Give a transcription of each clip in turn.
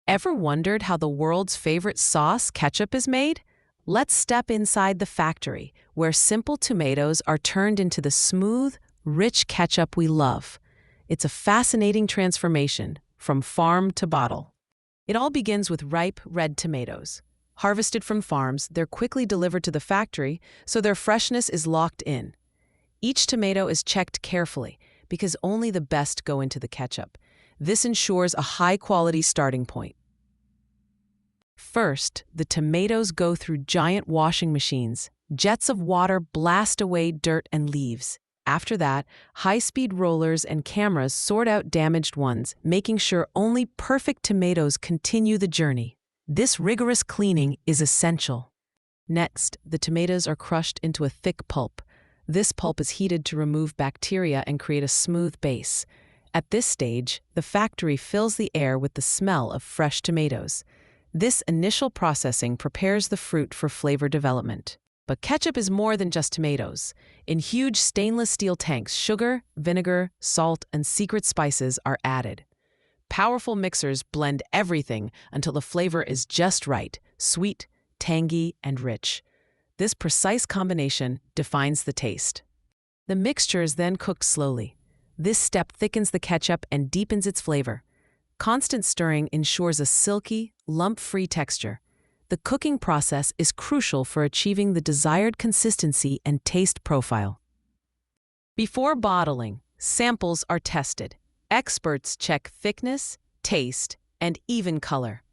Ever wondered how the world's favorite sauce, ketchup, is made? Let's step inside the factory, where simple tomatoes are turned into the smooth, rich ketchup we love. It's a fascinating transformation, from farm to bottle. It all begins with ripe, red tomatoes. Harvested from farms, they're quickly delivered to the factory, so their freshness is locked in. Each tomato is checked carefully, because only the best go into the ketchup. This ensures a high-quality starting point. First, the tomatoes go through giant washing machines. Jets of water blast away dirt and leaves. After that, high-speed rollers and cameras sort out damaged ones, making sure only perfect tomatoes continue the journey. This rigorous cleaning is essential. Next, the tomatoes are crushed into a thick pulp. This pulp is heated to remove bacteria and create a smooth base. At this stage, the factory fills the air with the smell of fresh tomatoes. This initial processing prepares the fruit for flavor development. But ketchup is more than just tomatoes. In huge stainless steel tanks, sugar, vinegar, salt, and secret spices are added. Powerful mixers blend everything until the flavor is just right, sweet, tangy, and rich. This precise combination defines the taste. The mixture is then cooked slowly. This step thickens the ketchup and deepens its flavor. Constant stirring ensures a silky, lump-free texture. The cooking process is crucial for achieving the desired consistency and taste profile. Before bottling, samples are tested. Experts check thickness, taste, and even color.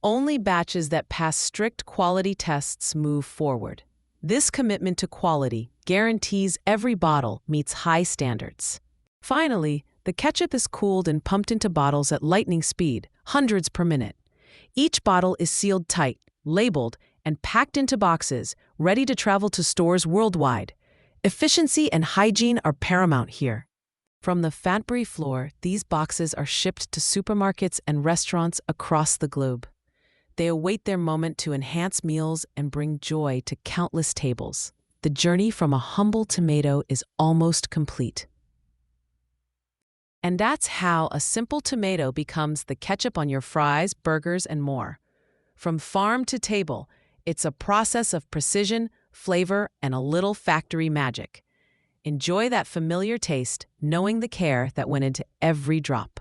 Only batches that pass strict quality tests move forward. This commitment to quality guarantees every bottle meets high standards. Finally, the ketchup is cooled and pumped into bottles at lightning speed, hundreds per minute. Each bottle is sealed tight, labeled, and packed into boxes, ready to travel to stores worldwide. Efficiency and hygiene are paramount here. From the factory floor, these boxes are shipped to supermarkets and restaurants across the globe. They await their moment to enhance meals and bring joy to countless tables. The journey from a humble tomato is almost complete. And that's how a simple tomato becomes the ketchup on your fries, burgers, and more. From farm to table, it's a process of precision, flavor, and a little factory magic. Enjoy that familiar taste, knowing the care that went into every drop.